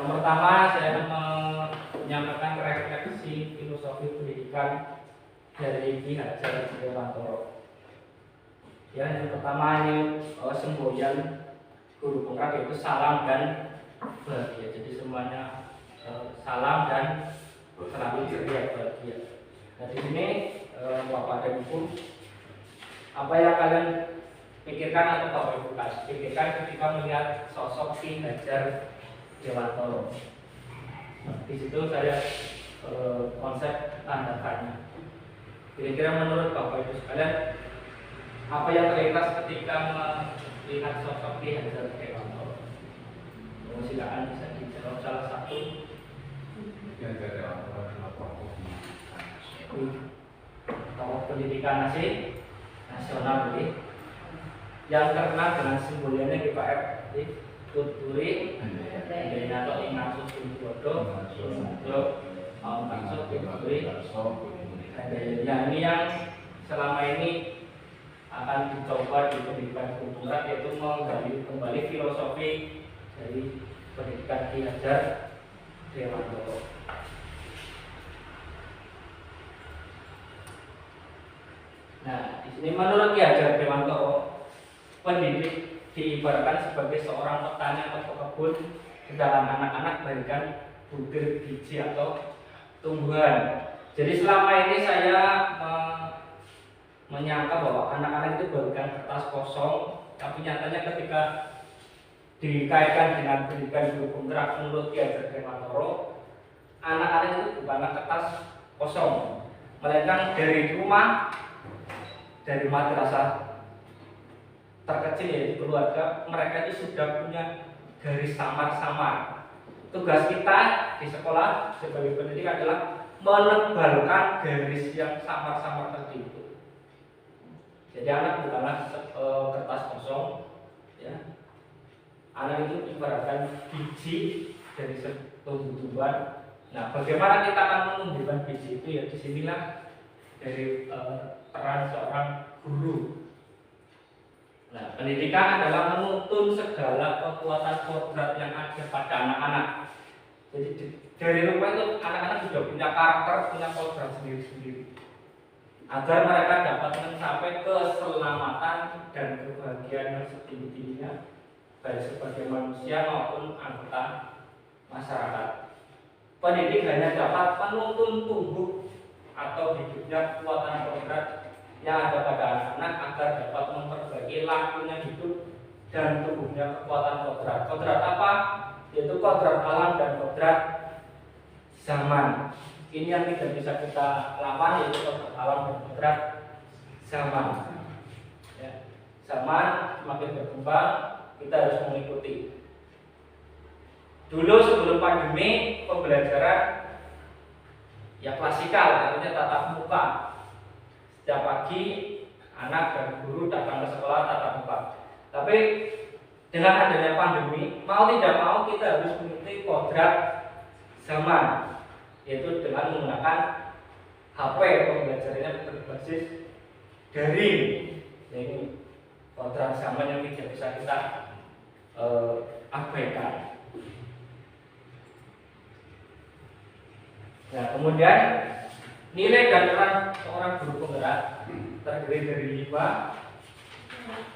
Yang pertama saya akan menyampaikan refleksi filosofi pendidikan dari Ki Hajar Dewantoro. Ya, yang pertama ini semboyan guru penggerak yaitu salam dan bahagia. Jadi semuanya salam dan selalu ceria bahagia. Nah di sini Bapak dan Ibu, apa yang kalian pikirkan atau Bapak Ibu pikirkan ketika melihat sosok Ki Hajar Dewantoro? Di situ saya konsep tanda tanya. Kira-kira menurut Bapak Ibu sekalian, apa yang terlintas ketika melihat sosok Ki Hajar Dewantoro? Silakan bisa dijawab salah satu. Ki Hajar Dewantoro adalah tokoh pendidikan nasional ini yang terkenal dengan simbolnya di Pak F. Tuturi, Dena atau Ignatius Bodo, untuk maksud Tuturi. Yang ini yang selama ini akan dicoba di pendidikan guru penggerak, yaitu menggali kembali filosofi dari pendidikan Ki Hajar Dewantoro. Nah, di sini menurut Ki Hajar Dewantoro, pendidik diibaratkan sebagai seorang petani atau pekebun di dalam anak-anak bagikan butir biji atau tumbuhan. Jadi selama ini saya menyangka bahwa anak-anak itu bagikan kertas kosong, tapi nyatanya ketika dikaitkan dengan pendidikan guru penggerak menurut Ki Hajar Dewantoro, anak-anak itu bukanlah kertas kosong, melainkan dari rumah, dari madrasah terkecil yaitu keluarga, mereka itu sudah punya garis samar-samar. Tugas kita di sekolah sebagai pendidik adalah menebalkan garis yang samar-samar tadi itu. Jadi anak bukanlah kertas kosong, ya. Anak itu ibaratkan biji dari tumbuh-tumbuhan. Nah, bagaimana kita akan menumbuhkan biji itu? Ya disinilah dari peran seorang guru. Nah, pendidikan adalah menuntun segala kekuatan kodrat yang ada pada anak-anak. Jadi dari rumah itu anak-anak sudah punya karakter, punya kodrat sendiri-sendiri, agar mereka dapat mencapai keselamatan dan kebahagiaan yang setinggi-tingginya, baik sebagai manusia maupun anggota masyarakat. Pendidik hanya dapat menuntun tumbuh atau hidupnya kekuatan kodrat yang ada pada anak-anak agar dapat memperbaiki lakunya hidup dan tumbuhnya kekuatan kodrat. Kodrat apa? Yaitu kodrat alam dan kodrat zaman. Ini yang tidak bisa kita lawan, yaitu kodrat alam dan kodrat zaman. Ya. Zaman semakin berkembang, kita harus mengikuti. Dulu sebelum pandemi, pembelajaran ya klasikal, artinya tatap muka. Setiap pagi anak dan guru datang ke sekolah tatap muka. Tapi dengan adanya pandemi, mau tidak mau kita harus mengikuti kodrat zaman, yaitu dengan menggunakan HP. Pembelajarannya berbasis daring. Ini kodrat zaman yang tidak bisa kita abaikan. Nah, kemudian nilai dan peran seorang guru penggerak terdiri dari 5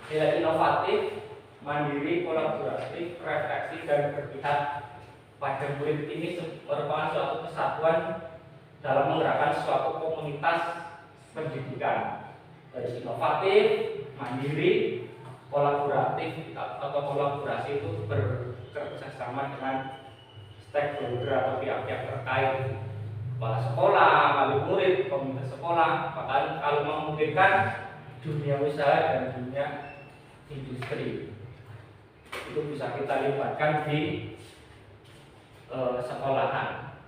nilai: inovatif, mandiri, kolaboratif, refleksi, dan berpihak pada murid. Ini merupakan suatu kesatuan dalam menggerakkan suatu komunitas pendidikan. Dari inovatif, mandiri, kolaboratif atau kolaborasi itu bekerja sama dengan stakeholder atau pihak-pihak terkait, kepala sekolah, wali murid, komunitas sekolah, bahkan kalau memungkinkan dunia usaha dan dunia industri. Itu bisa kita libatkan di sekolahan.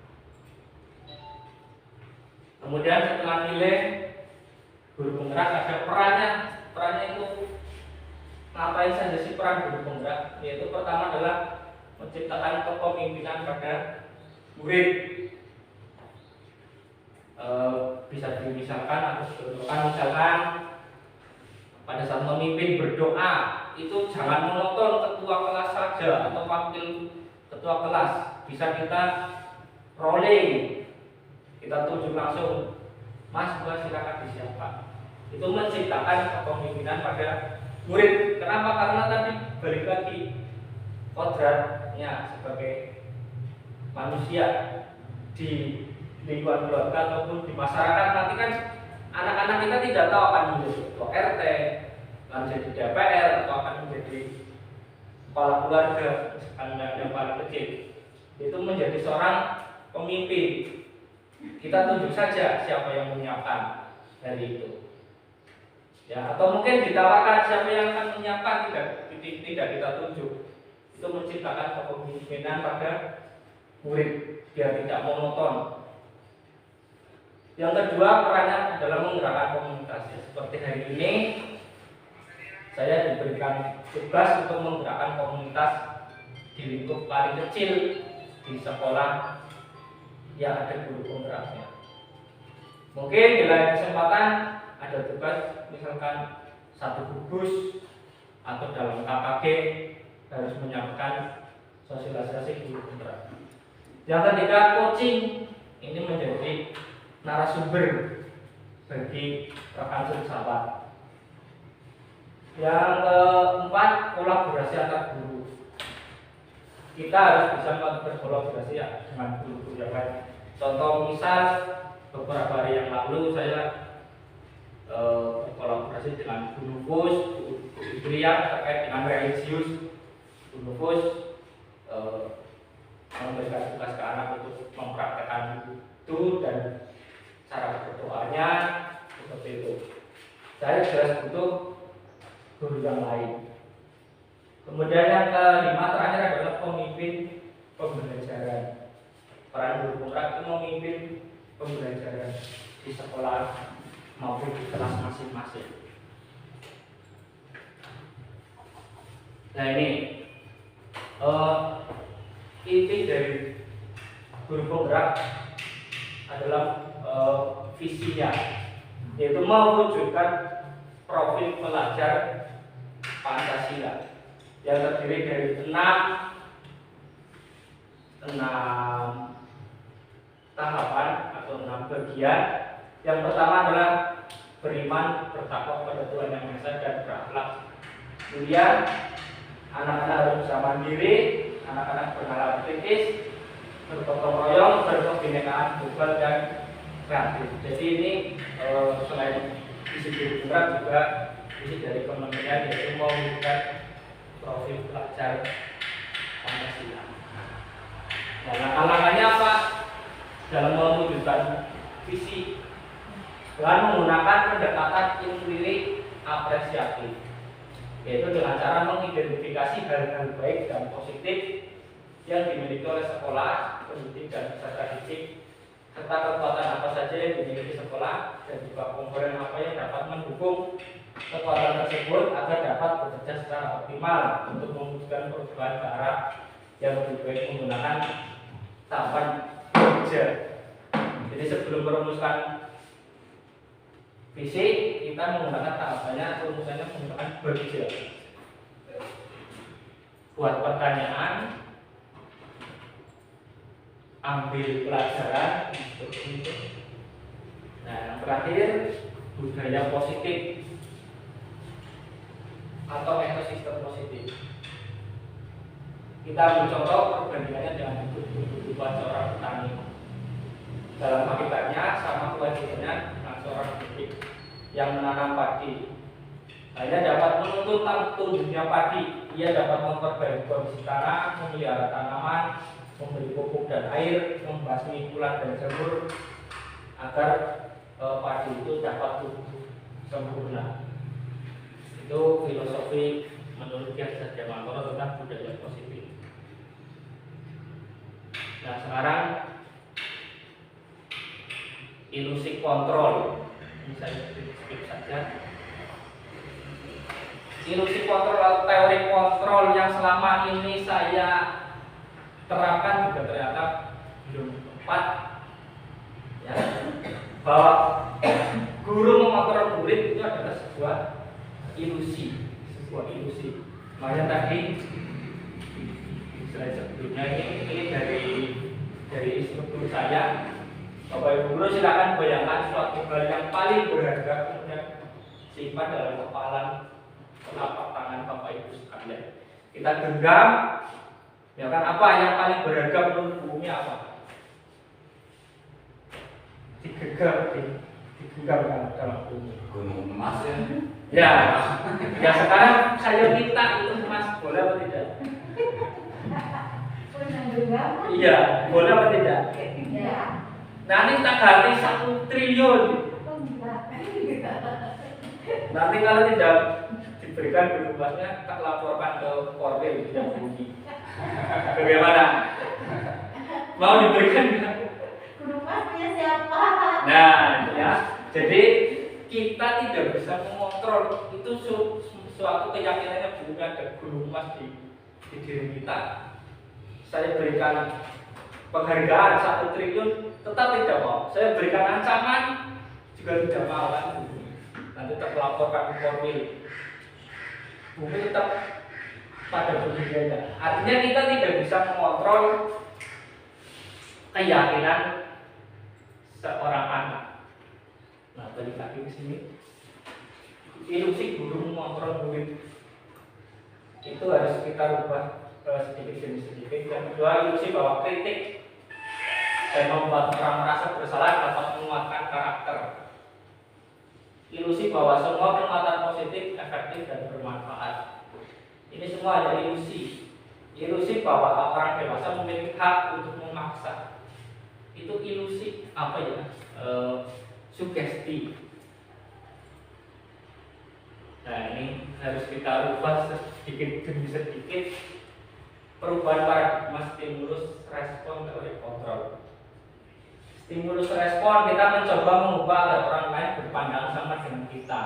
Kemudian setelah nilai guru penggerak, ada perannya. Perannya itu ngapain saja sih peran guru penggerak? Yaitu pertama adalah menciptakan kepemimpinan pada murid. Bisa dimisalkan atau dicontohkan, misalkan pada saat memimpin berdoa itu jangan monoton ketua kelas saja atau wakil ketua kelas, bisa kita rolling, kita tunjuk langsung, Mas, gua silakan disiapkan. Itu menciptakan kepemimpinan pada murid. Kenapa? Karena tadi balik lagi kodratnya sebagai manusia di lingkungan keluarga ataupun di masyarakat. Nanti kan anak-anak kita tidak tahu akan menjadi ketua RT, akan menjadi DPR, atau akan menjadi kepala keluarga, misalkan yang paling kecil. Itu menjadi seorang pemimpin. Kita tunjuk saja siapa yang menyiapkan dari itu. Ya, atau mungkin ditawarkan siapa yang akan menyiapkan, tidak kita tunjuk. Itu menciptakan kepemimpinan pada murid biar tidak monoton. Yang kedua, perannya adalah menggerakkan komunitas. Seperti hari ini saya diberikan tugas untuk menggerakkan komunitas di lingkup paling kecil di sekolah yang ada guru penggeraknya. Mungkin di lain kesempatan ada tugas misalkan satu gugus atau dalam KKG harus menyiapkan sosialisasi guru penggerak. Yang ketiga, coaching. Ini menjadi narasumber bagi rekan sejawat. Yang keempat, kolaborasi antar guru. Kita harus bisa berkolaborasi ya dengan guru-guru yang lain. Contoh misal beberapa hari yang lalu saya berkolaborasi dengan Bu Nufus, Bu Ibria terkait dengan religius. Bu Nufus memberikan tugas ke anak untuk mempraktekkan itu dan cara berdoanya seperti itu. Saya jelas butuh guru yang lain. Kemudian yang kelima terakhir adalah pemimpin pembelajaran. Peran guru penggerak itu memimpin pembelajaran di sekolah maupun di kelas masing-masing. Nah ini inti dari guru penggerak adalah visinya, yaitu mewujudkan profil pelajar Pancasila yang terdiri dari enam tahapan atau 6 bagian. Yang pertama adalah beriman, bertakwa kepada Tuhan Yang Maha Esa dan berakhlak mulia. Anak-anak harus bisa mandiri, anak-anak bernalar kritis, bergotong royong, berkebinekaan global dan kreatif. Jadi ini selain isi guru penggerak juga isi dari kementerian yaitu mewujudkan profil pelajar Pancasila. Nah, langkah-langkahnya apa dalam mewujudkan visi? Dengan menggunakan pendekatan empirik apresiatif, yaitu dengan cara mengidentifikasi hal-hal baik dan positif yang dimiliki oleh sekolah, pendidik dan peserta didik, serta kekuatan apa saja yang dimiliki sekolah dan juga komponen apa yang dapat mendukung kekuatan tersebut agar dapat bekerja secara optimal untuk mewujudkan perubahan ke arah yang lebih baik menggunakan tahapan kerja. Jadi sebelum merumuskan visi, kita menggunakan tahapannya, rumusannya menggunakan bekerja. Buat pertanyaan, ambil pelajaran seperti itu. Nah, yang terakhir budaya positif atau ekosistem positif. Kita ambil contoh perbandingannya dengan kehidupan seorang petani. Dalam habitatnya sama kewajibannya dengan seorang pendidik yang menanam padi. Hanya dapat menuntut tumbuhnya padi. Ia dapat memperbaiki kondisi tanah, memelihara tanaman, memberi pupuk dan air, membasmi ulat dan jamur agar padi itu dapat tumbuh sempurna. Itu filosofi menurut Ki Hajar Dewantara tentang budaya positif. Nah, sekarang ilusi kontrol. Ini saya skip saja. Ilusi kontrol atau teori kontrol yang selama ini saya terapkan juga ternyata belum tepat, ya, bahwa guru mengontrol murid itu adalah sebuah ilusi. Makanya tadi slide sebelumnya ini dari dari instruktur saya. Bapak Ibu guru silakan bayangkan suatu hal yang paling berharga kemudian simpan dalam kepalan telapak tangan Bapak Ibu sekalian. Kita genggam, ya kan, apa yang paling berharga menurut bumi apa? Digenggam dalam bumi. Gunung emas ya. Ya, ya sekarang saya minta itu Mas, boleh apa tidak? Iya, boleh apa tidak? Nanti tak ganti 1 triliun. Nanti kalau tidak diberikan gunung emasnya, tak laporkan ke Korwil tidak bunyi. Bagaimana? Mau diberikan nggak? Gunung emas punya siapa? Nah, ya. Jadi kita tidak bisa mengontrol itu suatu keyakinan yang bumi ada gunung emas di diri kita. Saya berikan penghargaan 1 triliun tetap tidak mau. Saya berikan ancaman juga tidak mau kan. Nanti terlaporkan ke Korwil. Bumi tetap pada berdiri. Artinya kita tidak bisa mengontrol keyakinan seorang anak. Nah, balik lagi ke sini. Ilusi guru mengontrol murid itu harus kita rubah sedikit demi sedikit. Yang kedua, ilusi bahwa kritik dan membuat orang merasa bersalah dapat menguatkan karakter. Ilusi bahwa semua penguatan positif, efektif dan bermanfaat. Ini semua adalah ilusi. Ilusi bahwa orang dewasa memiliki hak untuk memaksa. Itu ilusi apa ya? Sugesti. Nah, ini harus kita ubah sedikit demi sedikit. Perubahan paradigma stimulus respon teori kontrol. Stimulus respon kita mencoba mengubah agar orang lain berpandangan sama dengan kita.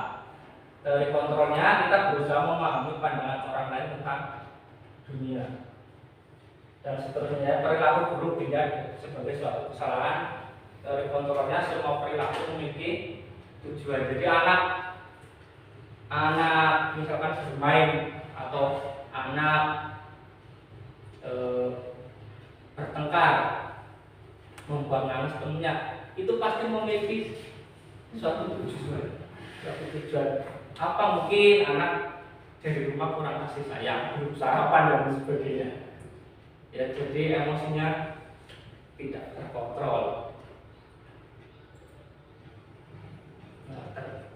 Teori kontrolnya kita berusaha memahami pandangan orang lain tentang dunia. Dan seterusnya perilaku buruk tidak sebagai suatu kesalahan. Teori kontrolnya semua perilaku memiliki tujuan. Jadi anak misalkan bermain atau anak bertengkar, membuat nangis temennya, itu pasti memiliki suatu tujuan. Apa mungkin anak dari rumah kurang kasih sayang, belum sarapan dan sebagainya. Ya, jadi emosinya tidak terkontrol.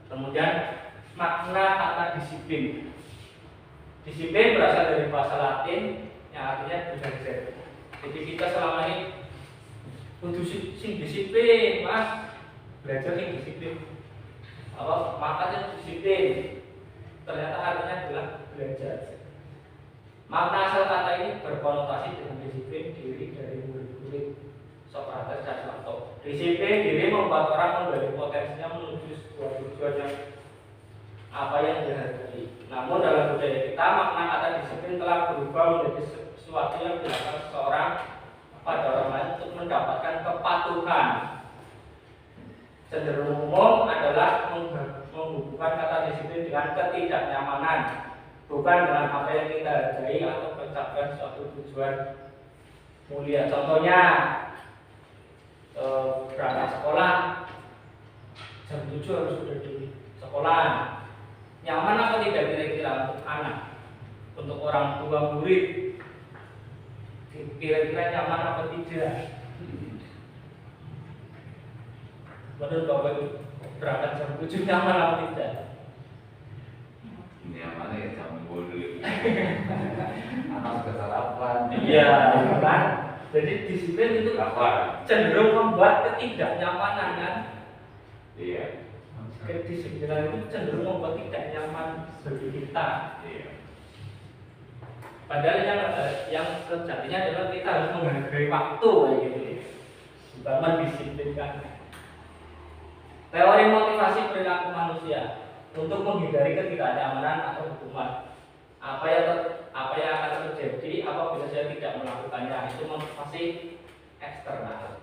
Kemudian makna kata disiplin. Disiplin berasal dari bahasa Latin yang artinya belajar. Jadi kita selama ini untuk disiplin, Mas, belajar sing disiplin. Apa makanya disiplin? Ternyata artinya adalah belajar. Makna asal kata ini berkonotasi dengan disiplin diri dari murid-murid Socrates dan Plato. Disiplin diri membuat orang menggali potensinya menuju sebuah tujuan yang apa yang dihargai. Namun dalam budaya kita makna kata disiplin telah berubah menjadi sesuatu yang dilakukan seseorang pada orang lain untuk mendapatkan kepatuhan. Cenderung umum adalah menghubungkan kata disiplin dengan ketidaknyamanan, bukan dengan apa yang kita hargai atau pencapaian suatu tujuan mulia. Contohnya berangkat sekolah jam 7 harus sudah di sekolah. Nyaman apa tidak kira-kira untuk anak, untuk orang tua murid? Kira-kira nyaman apa tidak? Menurut Bapak Ibu, berangkat jam 7 nyaman apa tidak? Nyaman ya jam 10. Anak sudah sarapan. Iya, kan? Jadi disiplin itu Apa? cenderung membuat ketidaknyamanan kan? Iya. Kedisiplinan itu cenderung membuat tidak nyaman bagi kita. Iya. Padahal yang sejatinya adalah kita harus menghargai waktu kayak gitu, bukan mendisiplinkan. Teori motivasi perilaku manusia untuk menghindari ketidaknyamanan atau hukuman. Apa yang akan terjadi apabila saya tidak melakukannya, itu motivasi eksternal.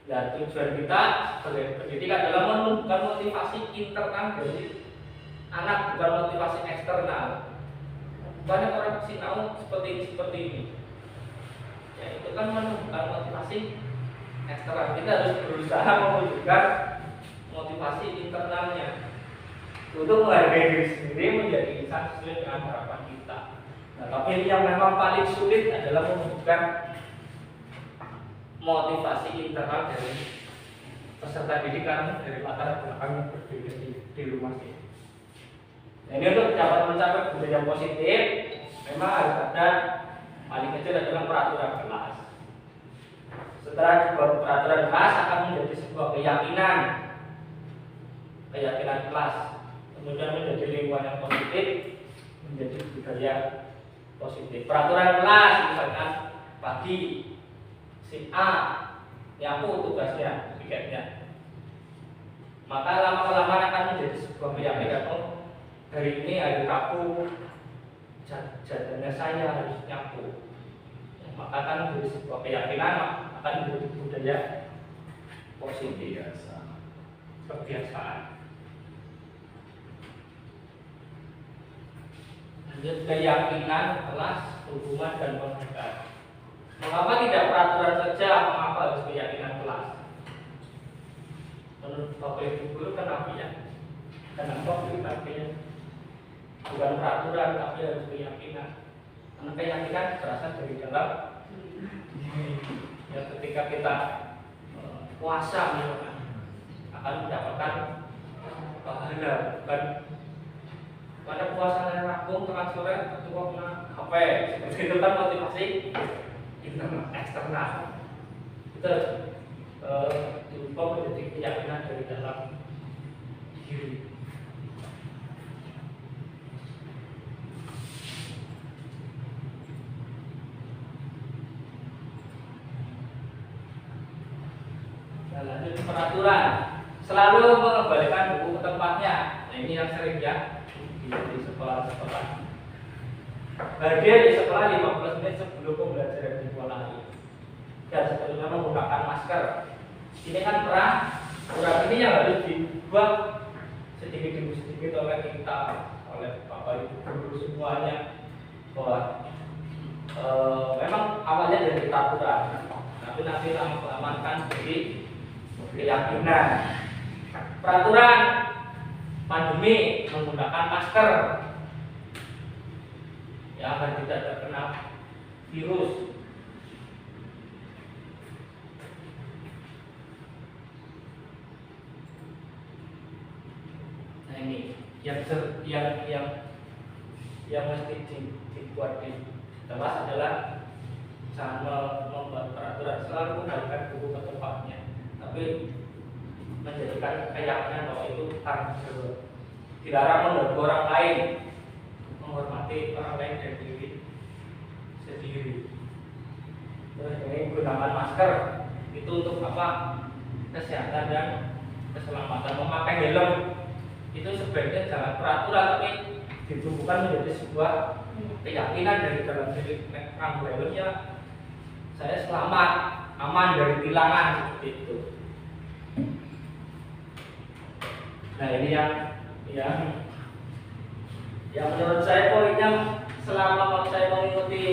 Dan tujuan kita sebagai pendidik adalah menumbuhkan motivasi internal dari anak, bukan motivasi eksternal. Banyak orang sinau seperti ini. Ya, itu kan menumbuhkan motivasi eksternal. Kita harus berusaha mewujudkan motivasi internalnya untuk menghargai diri sendiri, menjadi insan sesuai dengan harapan kita. Nah, tapi yang memang paling sulit adalah mewujudkan motivasi internal dari peserta didik karena dari latar belakang yang berbeda di rumah ini. Nah, ini untuk dapat mencapai budaya positif, memang harus ada paling kecil adalah peraturan kelas. Setelah dibuat peraturan kelas akan menjadi sebuah keyakinan kelas, kemudian menjadi lingkungan yang positif, menjadi budaya positif. Peraturan kelas misalkan pagi si A nyapu tugasnya, pikirnya, maka lama-kelamaan akan menjadi sebuah keyakinan. Oh, hari ini hari Rabu, jadwalnya saya harus nyapu. Maka akan menjadi sebuah keyakinan, akan menjadi budaya positif, kebiasaan. Lanjut, keyakinan, kelas, hubungan dan penghargaan. Mengapa tidak peraturan saja? Mengapa harus keyakinan kelas? Menurut Bapak Ibu guru kenapa ya? Kenapa kita bukan peraturan tapi harus keyakinan? Karena keyakinan berasal dari dalam ya, ketika kita puasa misalkan akan mendapatkan pahala, bukan pada puasa hari Rabu tengah sore ketua kena HP, itu kan motivasi internal eksternal. Itu diubah menjadi keyakinan dari dalam diri. Lanjut peraturan, selalu mengembalikan buku ke tempatnya. Nah, ini yang sering ya di sekolah-sekolah. Hadir di sekolah 15 menit sebelum pembelajaran dimulai. Dan seterusnya menggunakan masker. Ini kan peraturan ini yang harus dibuat sedikit demi sedikit oleh kita, oleh Bapak Ibu guru semuanya, bahwa memang awalnya dari peraturan, tapi nanti lama-kelamaan kan jadi keyakinan. Peraturan pandemi menggunakan masker ya agar tidak terkena virus. Nah, ini yang mesti dibuat di kelas adalah jangan membuat peraturan, selalu mengembalikan buku ke tempatnya, tapi menjadikan keyakinan bahwa itu tanggung jawab. Dilarang mengganggu orang lain, menghormati orang lain dan diri sendiri. Terus ini gunakan masker itu untuk apa? Kesehatan dan keselamatan. Memakai helm itu sebaiknya jangan peraturan, tapi ditumbuhkan menjadi sebuah keyakinan dari dalam diri. Ranggu helmnya, saya selamat, aman dari tilangan, seperti itu. Nah, ini yang menurut saya poinnya selama saya mengikuti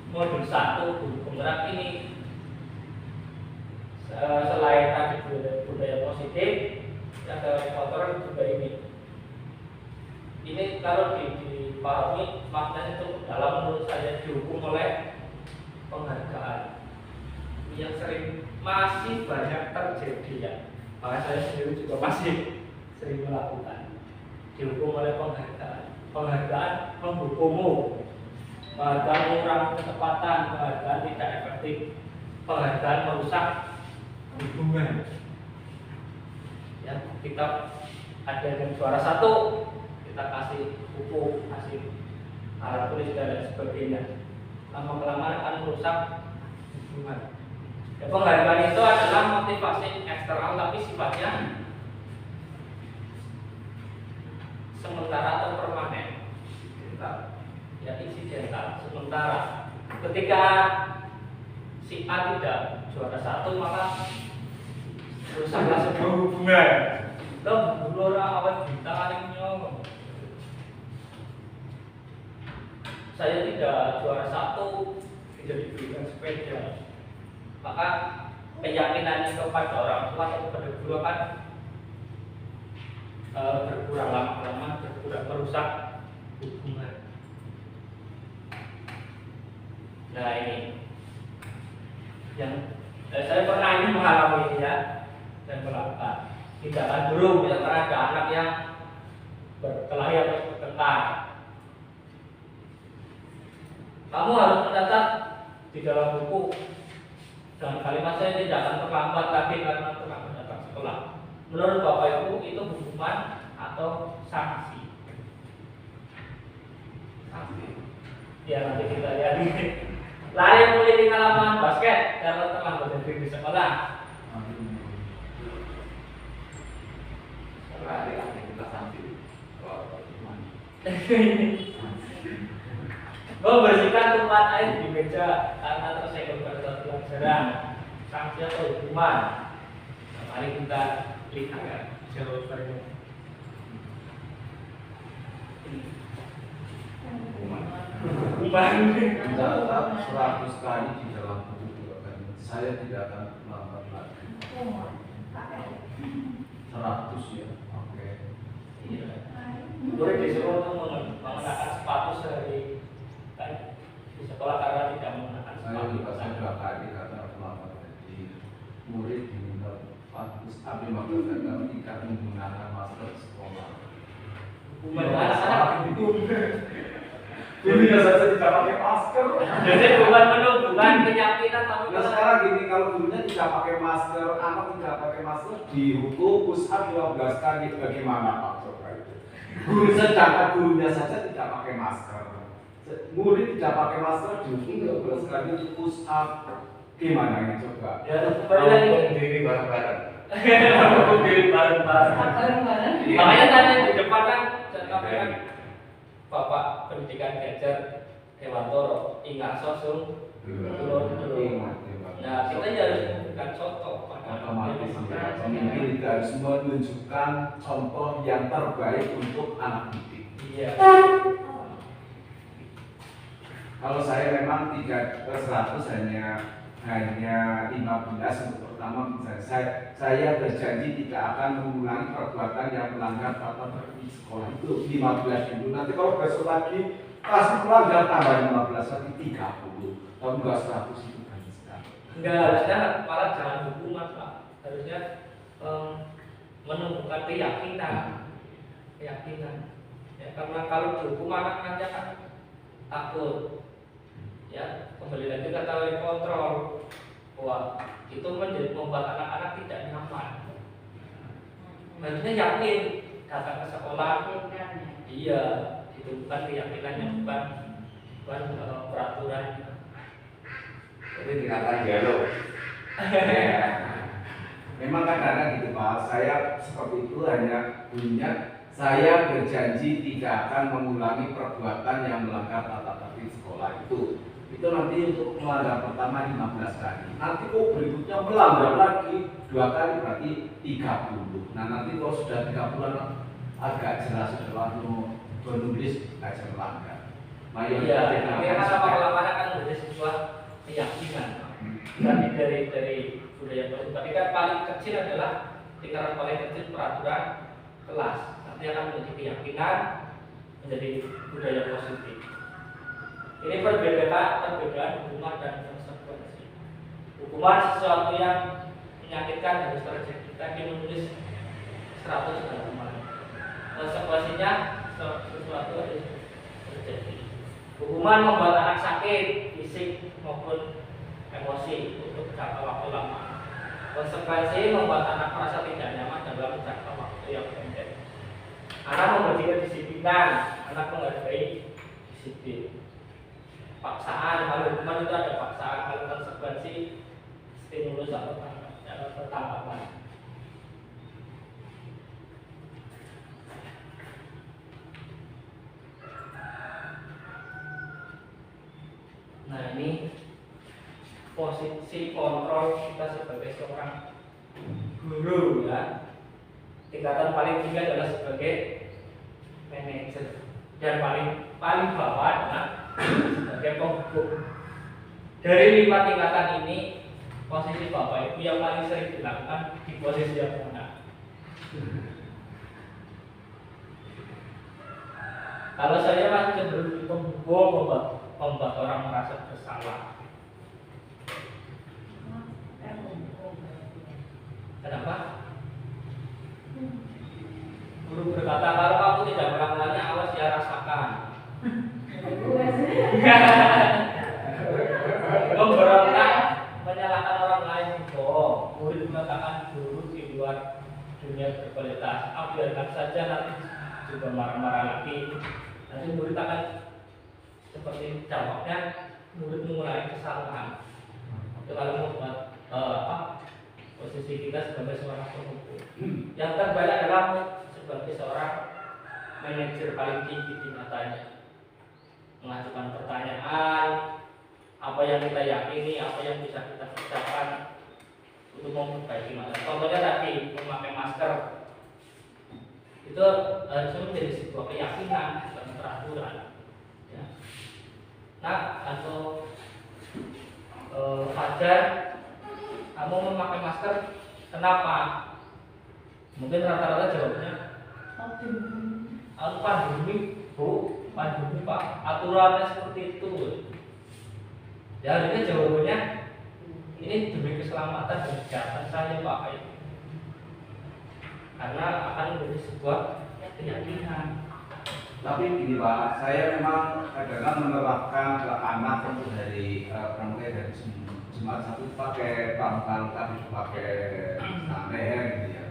modul 1 guru penggerak ini, selain tadi budaya positif, ada kotoran juga ini. Ini kalau dipahami maknanya itu dalam, menurut saya dihukum oleh penghargaan yang sering masih banyak terjadi ya. Maka saya sendiri juga masih sering melakukan. Dihukum oleh penghargaan menghukummu, penghargaan mengurangi ketepatan, penghargaan tidak efektif, penghargaan merusak hubungan. Ya, kita ada yang juara 1, kita kasih buku, kasih alat tulis dan lain sebagainya. Lama-kelamaan akan merusak hubungan. Ya, penghargaan itu adalah motivasi eksternal tapi sifatnya sementara atau permanen. Ya, insidental, sementara. Ketika si A tidak juara 1, maka rusaklah sebuah hubungan. Lo dulu orang awal ditaringnya. Saya tidak juara 1, tidak diberikan sepeda. Maka keyakinannya kepada orang tua atau kepada guru akan berkurang lama-lama, berkurang, merusak hubungan. Nah ini yang saya pernah ini mengalami ini ya, dan melakukan tindakan dulu misalkan ada anak yang berkelahi atau bertengkar, kamu harus mencatat di dalam buku dengan kalimat saya tidak akan terlambat lagi karena telah datang sekolah. Menurut Bapak Ibu itu hukuman atau sanksi? Sanksi. Ya nanti kita lihat. Lari mengelilingi halaman basket karena telah berhenti di sekolah. Lari aktivitas sanksi. Membersihkan tumpahan air di meja karena tersenggol pada saat pelajaran. Sanksi atau hukuman? Nah, mari kita lihat ya jawabannya. Hukuman. Mencatat 100 kali di dalam buku juga kan. Saya tidak akan melambat lagi. 100 ya. Oke. Iya. Murid disuruh untuk mengenakan sepatu sehari kan di sekolah karena tidak menggunakan Saya sepatu. juga saya 2 kali karena melambat jadi murid diminta bagus tapi maksud saya tidak menggunakan masker di sekolah. Hukuman anak-anak hukum. Gurunya saja tidak pakai masker. Jadi bukan menunjukkan keyakinan tapi Nah sekarang gini, kalau gurunya tidak pakai masker, anak tidak pakai masker, dihukum push up 12 kali, bagaimana Pak Coba itu? Guru sedangkan gurunya saja tidak pakai masker, murid tidak pakai masker, dihukum 12 kali untuk push up, gimana ini coba? ya kembali lagi Diri bareng-bareng. hukum diri bareng-bareng. Bareng-bareng. Makanya tadi di depan kan saya sampaikan Bapak Pendidikan Gajar Dewantoro ingat sosum dulu. Nah kita harus memberikan contoh pada Otomatis ya, pemimpin itu harus menunjukkan contoh yang terbaik untuk anak didik. Iya. Kalau saya memang 3/100 hanya 15 untuk pertama misalnya saya berjanji tidak akan mengulangi perbuatan yang melanggar tata tertib sekolah itu 15 dulu. Nanti kalau besok lagi kasih pelanggar tambah 15 lagi 30. Tapi enggak 100 itu kan sekali. Enggak harusnya malah jangan hukuman Pak. Harusnya menunjukkan keyakinan. Ya karena kalau dihukum anak nanti akan takut. Ya kembali lagi kata wali kontrol bahwa itu membuat anak-anak tidak nyaman. Harusnya yakin datang ke sekolah. Iya, itu bukan keyakinannya, bukan peraturan. Jadi dikatakan gelo. Memang kadang-kadang gitu Pak, saya seperti itu hanya bunyinya saya berjanji tidak akan mengulangi perbuatan yang melanggar tata tertib sekolah itu. Itu nanti untuk melanggar pertama 15 kali. Nanti kok berikutnya melanggar lagi 2 kali berarti 30. Nah nanti kalau sudah 30 agak jelas sudah menulis aja melanggar. Iya, karena lama-lama kan menjadi sebuah keyakinan. Tadi dari budaya positif. Tadi kan paling kecil adalah tingkatan paling kecil peraturan kelas. Nanti akan menjadi keyakinan, menjadi budaya positif. Ini perbedaan hukuman dan konsekuensi. Hukuman sesuatu yang menyakitkan harus terjadi. Tadi menulis 100 hukuman. Konsekuensinya sesuatu harus terjadi. Hukuman membuat anak sakit, fisik maupun emosi untuk jangka waktu lama. Konsekuensi membuat anak merasa tidak nyaman dalam jangka waktu yang pendek. Anak memberikan disiplinan, anak menghargai disiplin. Paksaan, kalau hukuman itu ada paksaan, kalau konsekuensi stimulus atau pertanggapan. Nah ini posisi kontrol kita sebagai seorang guru ya. Tingkatan paling tinggi adalah sebagai manajer dan paling bawah adalah sebagai penghukum. Dari 5 tingkatan ini posisi bapak ibu yang paling sering dilakukan di posisi yang mana? Kalau saya masih cenderung membuat orang merasa bersalah. Kenapa? Guru berkata, kalau kamu tidak melakukannya, awas dia rasakan. Memberontak, menyalahkan orang lain bohong. Murid mengatakan guru di luar dunia berkualitas. Biarkan saja, nanti juga marah-marah lagi. Nanti murid akan seperti jawabnya, murid mengulangi kesalahan. Itu kalau membuat posisi kita sebagai seorang pemimpin. Yang terbaik adalah sebagai seorang manajer paling tinggi di matanya, mengajukan pertanyaan, apa yang kita yakini, apa yang bisa kita kerjakan untuk memperbaiki masalah. Contohnya tadi memakai masker, itu harusnya menjadi sebuah keyakinan, bukan peraturan. Ya. Nah, atau Fajar, kamu memakai masker, kenapa? Mungkin rata-rata jawabnya pandemi, Bu, pandemi Pak, aturannya seperti itu. Ya, harusnya jawabannya ini demi keselamatan dan kesehatan saya Pak. Karena akan menjadi sebuah keyakinan. Tapi gini Pak, saya memang kadang-kadang menerapkan ke anak itu dari dari Jumat satu pakai pangkal, tapi pakai leher gitu ya.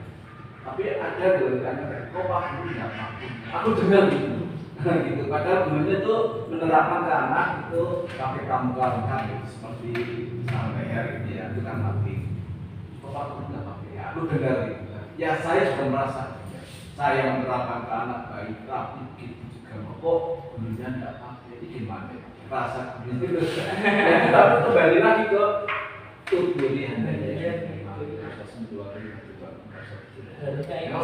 Tapi ada dari anak, kok Pak ini nggak pakai? Aku dengar gitu. Gitu. Padahal gurunya tuh menerapkan ke anak itu pakai pangkal gitu, seperti leher gitu ya, itu kan mati. Kok Pak ini nggak pakai? Ya, aku dengar gitu. Ya saya sudah merasa. Saya menerapkan ke anak baik, tapi gitu juga kok gurunya nggak pakai, ini gimana? Rasa gitu. Tapi kembali lagi ke tubuh ini memang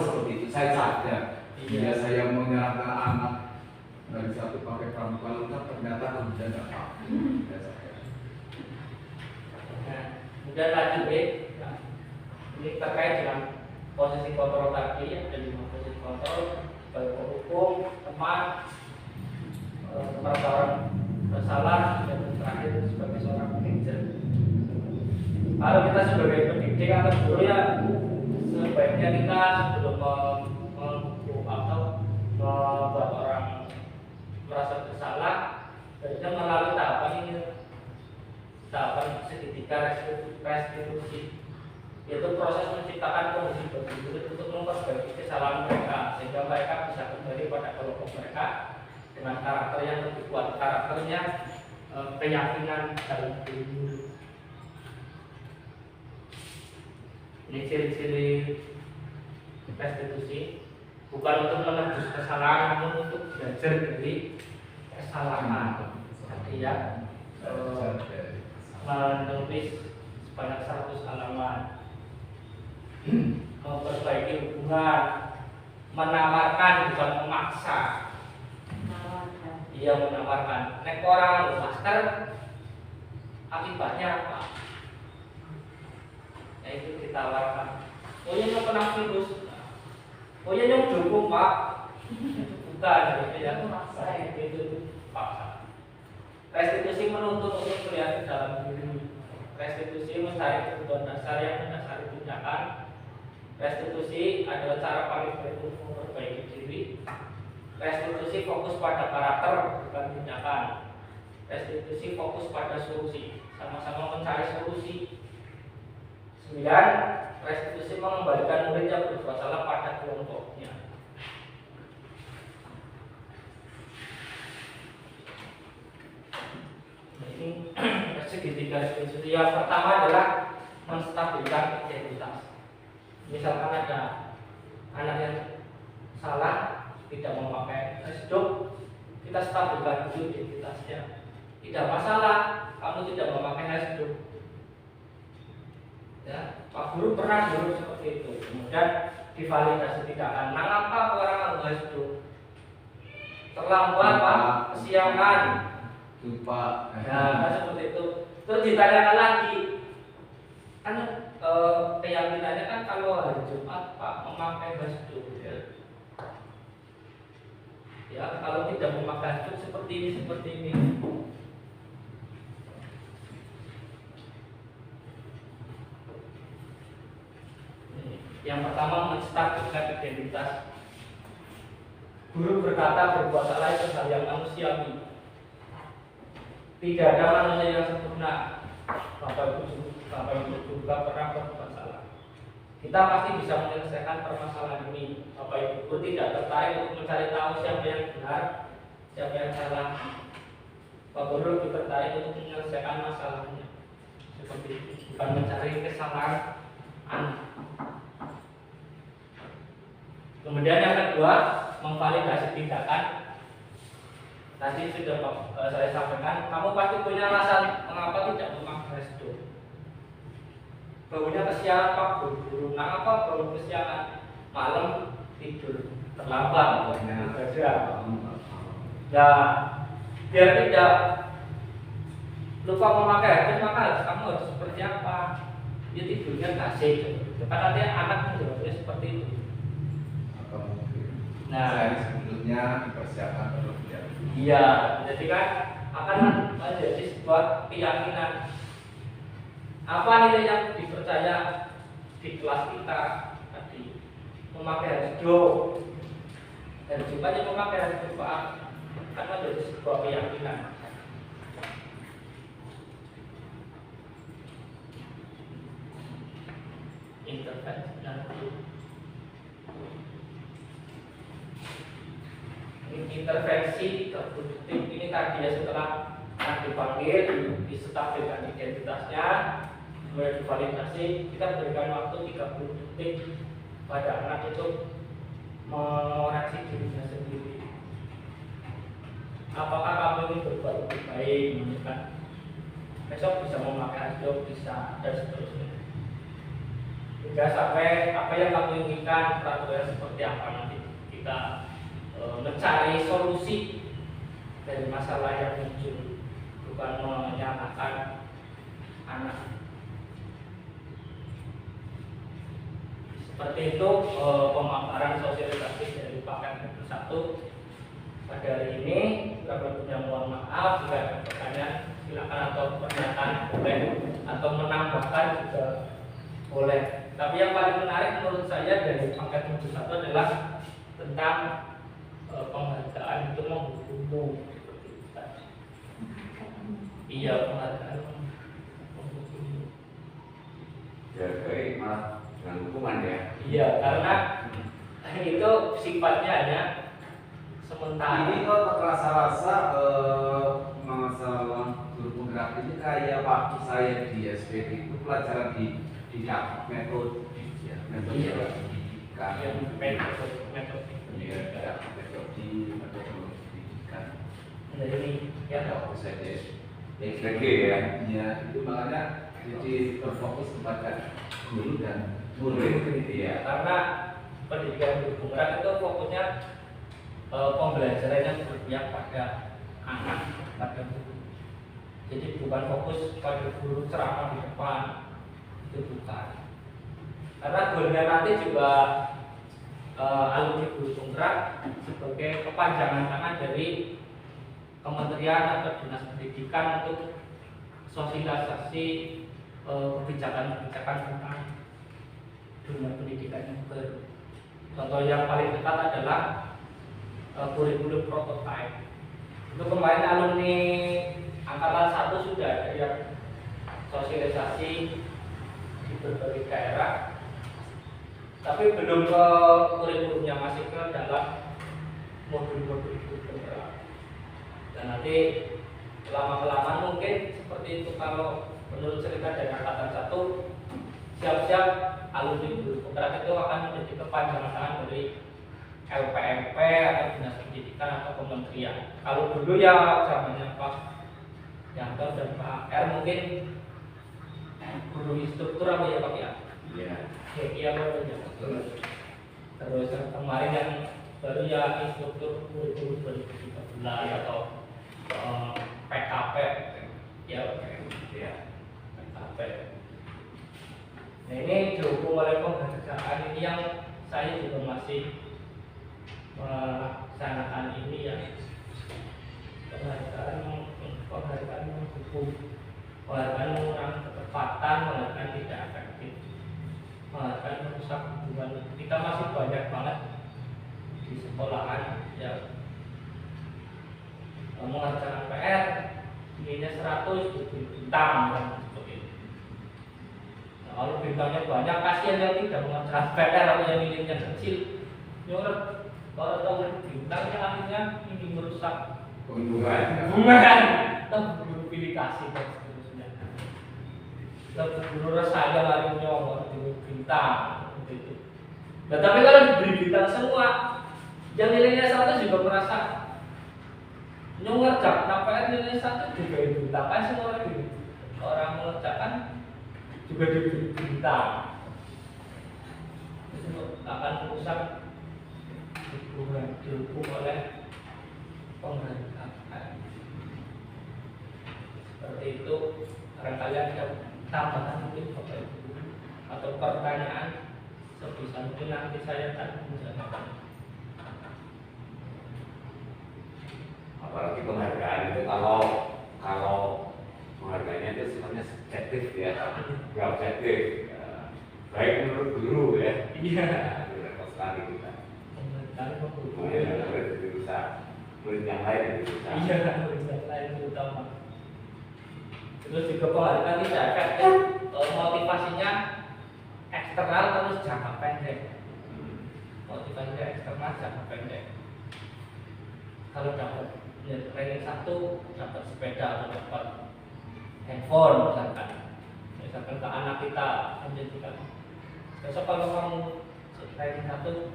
seperti itu. Saya sadar. Bila saya menyerahkan anak dari satu pakai pramuka lengkap, ternyata gurunya nggak pakai. Kemudian lanjut ini terkait dengan posisi kontrol tadi, ada 5 posisi kontrol, sebagai penghukum, teman, merasa orang bersalah, dan terakhir sebagai seorang manajer. Kalau kita sebagai pendidik atau guru ya, sebaiknya kita sebelum menghukum atau membuat orang merasa bersalah, sebaiknya melalui tahapan ini, tahapan segitiga restitusi, yaitu proses menciptakan kondisi bagi murid untuk memperbaiki kesalahan mereka sehingga mereka bisa kembali pada kelompok mereka dengan karakter yang lebih kuat, karakternya keyakinan dalam diri murid. Ini ciri-ciri restitusi, bukan untuk menebus kesalahan, namun untuk belajar dari kesalahan. Jadi ya menulis sebanyak 100 halaman, memperbaiki hubungan, menawarkan bukan memaksa. Dia menawarkan. Nek orang masker, akibatnya apa? Yaitu ditawarkan. Oh ya nyok kena virus. Oh ya nyok dukung Pak. Bukan, gitu ya. Itu paksa. Restitusi menuntut untuk melihat ke dalam diri. Restitusi mencari kebutuhan dasar yang mendasari tindakan. Restitusi adalah cara paling baik untuk memperbaiki diri. Restitusi fokus pada karakter bukan tindakan. Restitusi fokus pada solusi, sama-sama mencari solusi. 9. Restitusi mengembalikan murid yang berbuat salah pada kelompoknya. Ini segitiga restitusi. Yang pertama adalah menstabilkan identitas. Misalkan ada anak yang salah, tidak memakai hasduk, kita stabilkan dulu identitasnya. Tidak masalah kamu tidak memakai hasduk. Ya, Pak Guru pernah dulu seperti itu. Kemudian divalidasi tindakan. Nah, apa orang harus hasduk? Terlambat Pak, kesiangan. Lupa. Nah, seperti itu. Terus ditanyakan lagi, kan keyakinannya kan kalau hari Jumat Pak memakai hasduk ya kalau tidak memakai hasduk seperti ini. Yang pertama menstatuskan identitas. Guru berkata berbuat salah itu hal yang manusiawi. Tidak ada manusia yang sempurna. Bapak Ibu juga pernah berbuat salah. Kita pasti bisa menyelesaikan permasalahan ini. Bapak Ibu tidak tertarik untuk mencari tahu siapa yang benar, siapa yang salah. Bapak Guru lebih tertarik untuk menyelesaikan masalahnya. Seperti itu, bukan mencari kesalahan anak. Kemudian yang kedua, memvalidasi tindakan. Tadi sudah saya sampaikan, kamu pasti punya alasan mengapa tidak memakai hasduk. Baunya kesiapan, buru-buru, apa bau kesiapan? Malam tidur terlambat, ibadah. Nah, biar tidak lupa memakai hasduk, maka kamu harus seperti apa? Dia tidurnya kasih. Karena nanti anak menjawabnya seperti itu. Nah, sebelumnya dipersiapkan terlebih dahulu. Iya, jadi kan akan menjadi sebuah keyakinan. Apa nilai yang dipercaya di kelas kita tadi? Memakai hasduk. Dan juga yang memakai hasduk Pak akan menjadi sebuah keyakinan. Intervensi nanti. Intervensi produktif ini tadi ya setelah dipanggil, distabilkan identitasnya, kemudian divalidasi, kita berikan waktu 30 detik pada anak itu mengoreksi dirinya sendiri. Apakah kamu ini berbuat lebih baik, kan? Besok bisa memakai hasduk, bisa dan seterusnya. Hingga sampai apa yang kamu inginkan, peraturan seperti apa nanti kita mencari solusi dari masalah yang muncul, bukan menyalahkan anak. Seperti itu pemaparan sosialisasi dari paket 1 pada hari ini. Kurang mohon maaf jika ada pertanyaan, silakan, atau pernyataan boleh, atau menambahkan juga boleh. Tapi yang paling menarik menurut saya dari paket 1 adalah tentang penghargaan itu menghukum. Iya, penghargaan menghukum. Ya, baik, malah dengan hukuman ya. Iya, karena itu sifatnya hanya sementara. Ini kok terasa-rasa masalah guru penggerak ini kayak waktu saya di SPD itu pelajaran di metode pendidikan. Jadi ya Waktu saya di SPG ya. ya itu makanya jadi berfokus kepada guru dan murid. Iya. karena pendidikan guru penggerak itu fokusnya pembelajaran yang berpihak pada anak, pada guru. Jadi bukan fokus pada guru ceramah di depan, itu bukan. Karena gurunya nanti juga alumni guru penggerak sebagai kepanjangan tangan dari kementerian atau dinas pendidikan untuk sosialisasi kebijakan-kebijakan tentang dunia pendidikan yang baru. Contoh yang paling dekat adalah kurikulum prototype. Itu kemarin alumni angkatan 1 sudah ada yang sosialisasi di berbagai daerah, tapi belum ke kurikulumnya, masih ke dalam modul-modul itu penggerak. Dan nanti lama-kelamaan mungkin seperti itu. Kalau menurut cerita dari angkatan 1, siap-siap alumni guru penggerak itu akan menjadi kepanjangan tangan dari LPMP atau dinas pendidikan atau kementerian. Kalau dulu ya zamannya Pak Yanto dan Pak R mungkin guru instruktur apa ya Pak ya? Iya. Iya ya. Terus kemarin yang baru ya instruktur kurikulum 2013 atau PKP ya PKP. Nah ini didukung oleh penghargaan ini yang saya juga masih melaksanakan ini ya, penghargaan mendukung, penghargaan mengurangi ketepatan, penghargaan tidak efektif, penghargaan merusak hubungan. Kita masih banyak banget di sekolahan ya mengerjakan PR nilainya 100 diberi bintang kan seperti itu. Nah, kalau bintangnya banyak, kasihan yang tidak mengerjakan PR atau yang nilainya kecil. Nyorot kalau tahu bintangnya akhirnya ini merusak hubungan, terburu pilih kasih dan seterusnya. Terburu rasanya lari nyomot diberi bintang itu. Nah, tapi kalau diberi bintang semua, yang nilainya 100 juga merasa mengerjakan PR nilai 1 juga dibintangkan semua lagi. Orang mengerjakan juga diberi bintang. Itu akan merusak hubungan, didukung oleh penghargaan. Seperti itu. Barangkali ada tambahan mungkin Bapak Ibu atau pertanyaan, sebisa mungkin nanti saya akan menjawab. Apalagi penghargaan itu kalau penghargaannya itu sifatnya subjektif ya, nggak objektif. Baik menurut guru ya. Iya. Repot sekali kita. Penghargaan Murid dirusak, murid yang lain dirusak. iya, murid yang lain terutama. Terus juga penghargaan tidak efektif, motivasinya eksternal terus jangka pendek. Motivasinya eksternal jangka pendek. Kalau dapat ranking 1 dapat sepeda atau dapat handphone misalkan ke anak kita menjadikan besok kalau kamu ranking 1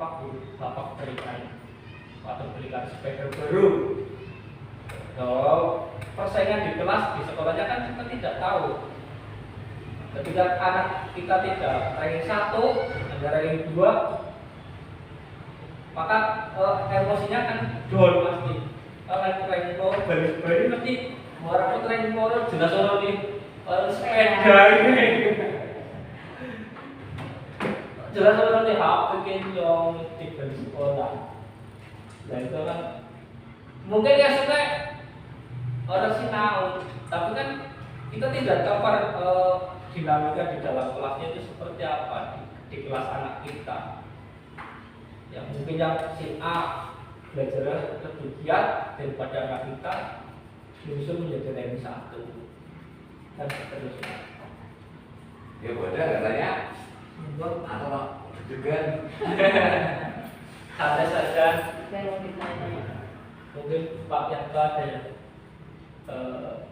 bapak berikan atau berikan sepeda baru. Kalau persaingan di kelas di sekolahnya kan kita tidak tahu. Ketika anak kita tidak ranking 1 ada ranking 2, maka emosinya kan down pasti. Kalau ranking baris nanti orang ranking jelas orang di sepeda ini. Jelas orang di HP yang di sekolah. Dan itu kan mungkin ya suka orang sinau, tapi kan kita tidak tahu dinamika di dalam kelasnya itu seperti apa di kelas anak kita. Ya mungkin yang si A belajar lebih giat daripada anak kita, justru menjadi ranking 1 dan seterusnya. Ya bodoh katanya. Atau juga Ada saja Dan mau ditanya. mungkin Pak Yanto ada yang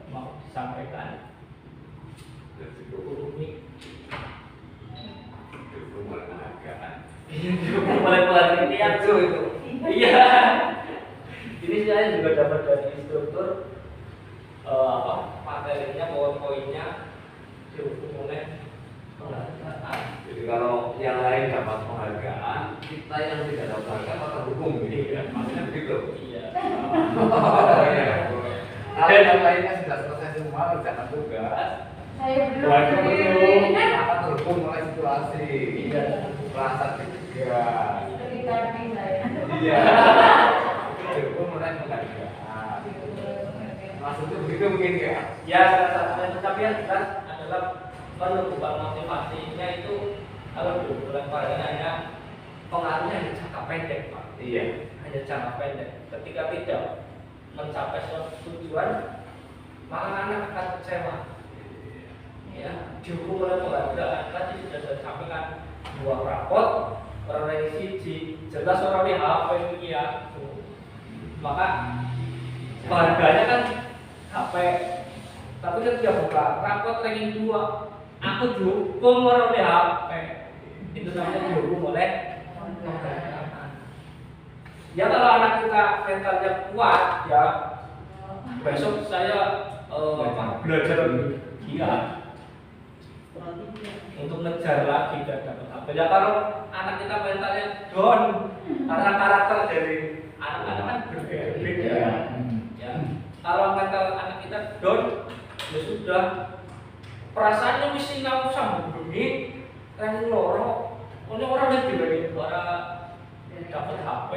mau disampaikan. Ini itu mulai penghargaan. mulai pelajari niat tuh itu. Iya. Ini saya juga dapat dari instruktur materinya, poin-poinnya dihukum oleh penghargaan. Jadi kalau yang lain dapat penghargaan, kita yang tidak dapat penghargaan maka hukum gitu ya. Maksudnya begitu. Iya. Kalau yang lainnya sudah selesai semua kerjakan tugas, Saya belum. buat belum, maka terhukum oleh situasi. Iya. Perasaan ketiga. Regarding saya. Iya. Terhukum oleh penghargaan. Maksudnya begitu mungkin ya? Ya, salah satunya tetapi yang jelas adalah penumbuhan motivasinya itu kalau di bulan Februari hanya pengaruhnya hanya jangka pendek, Pak. Iya. Hanya jangka pendek. Ketika tidak mencapai suatu tujuan, maka anak akan kecewa. Ya, dihukum oleh penghargaan. Tadi sudah saya sampaikan 2 rapot, orang siji, jelas orang di HP ya. Maka penghargaannya kan HP. Tapi ketika buka rapot ranking 2, aku dihukum orang di HP. Itu namanya dihukum oleh penghargaan. Ya kalau anak kita mentalnya kuat ya, besok saya belajar lebih giat untuk ngejar lagi dan dapat apa. Ya kalau anak kita mentalnya down, karena karakter dari anak-anak kan berbeda. Ya, kalau mental anak kita down, ya sudah perasaannya mesti nggak usah begini, ranking loro, orang yang dibagi orang dapat HP,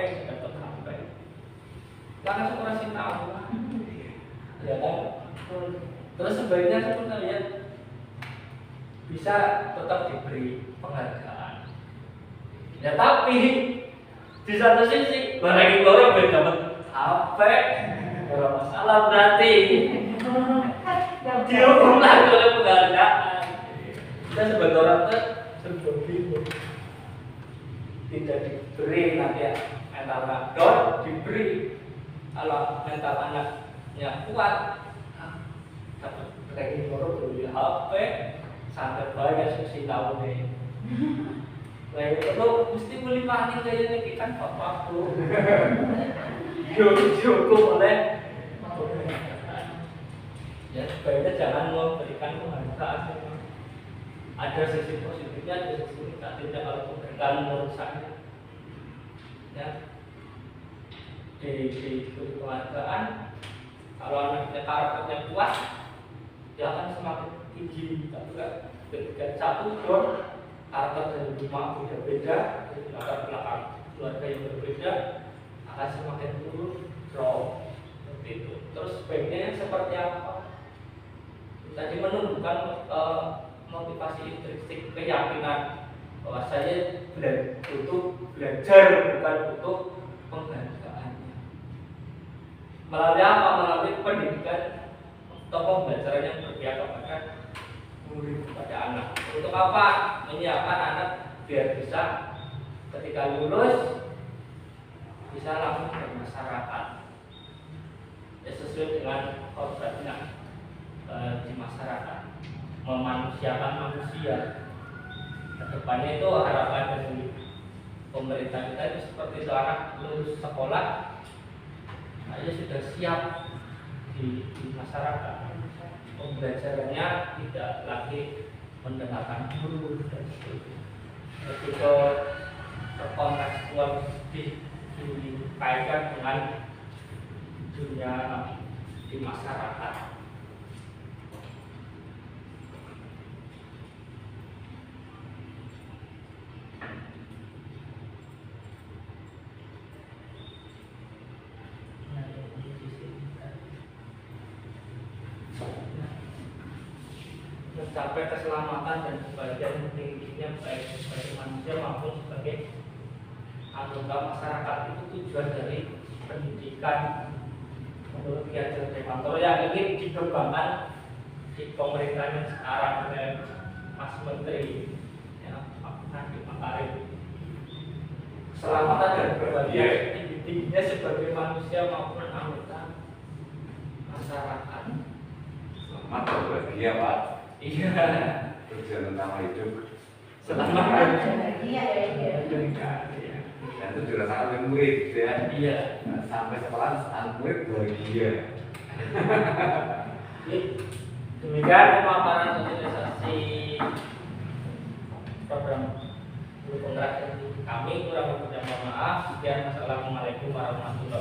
karena seorang sih tahu, ya kan. Terus sebaiknya saya lihat bisa tetap diberi penghargaan. Ya tapi di satu sisi ranking loro dapat HP, kalau masalah berarti dihukum lagi oleh penghargaan. Kita sebagai orang tua sebelum bingung tidak diberi nanti mental anak diberi, kalau mental anaknya kuat dapat ranking loro beli HP sampai banyak susi tahu nih. Nah itu mesti beli panik kayak ini kan bapakku dihukum oleh ya sebaiknya jangan memberikan penghargaan. Ada sisi positifnya, ada sisi negatifnya kalau penghargaan menurut saya. Ya, di penghargaan kalau anaknya karakternya kuat, dia akan semakin tinggi. Tapi kan ketika satu dua karakter dari rumah beda-beda, dari latar belakang keluarga yang berbeda, akan semakin turun drop seperti itu. Terus sebaiknya seperti apa? Tadi menunjukkan motivasi intrinsik, keyakinan bahwa saya butuh belajar, bukan butuh penghargaannya. Melalui apa? Melalui pendidikan atau pembelajaran yang berpihak kepada murid, kepada anak. Untuk apa? Menyiapkan anak biar bisa ketika lulus bisa langsung ke masyarakat, ya, sesuai dengan kodratnya di masyarakat, memanusiakan manusia. Kedepannya itu harapan dari pemerintah kita itu seperti itu, anak lulus sekolah, dia sudah siap di masyarakat. Pembelajarannya tidak lagi mendengarkan guru dan sebagainya. Ketika terkontekstual dikaitkan dengan dunia di masyarakat. Mencapai keselamatan dan kebahagiaan tingginya baik sebagai manusia maupun sebagai anggota masyarakat, itu tujuan dari pendidikan menurut Ki Hajar Dewantara yang ingin dikembangkan di pemerintahan sekarang oleh Mas Menteri, ya, Pak Nadiem Makarim. Keselamatan dan kebahagiaan tingginya sebagai manusia maupun anggota masyarakat. Selamat berbahagia, Pak. Iya. Tujuan utama hidup. Selamat Iya, iya. Dan itu dirasakan oleh murid, gitu ya. Iya. Nah, sampai sekolah saat murid bahagia. Demikian pemaparan sosialisasi program guru kontrak kami. Kurang lebihnya mohon maaf. Sekian, wassalamualaikum warahmatullahi wabarakatuh.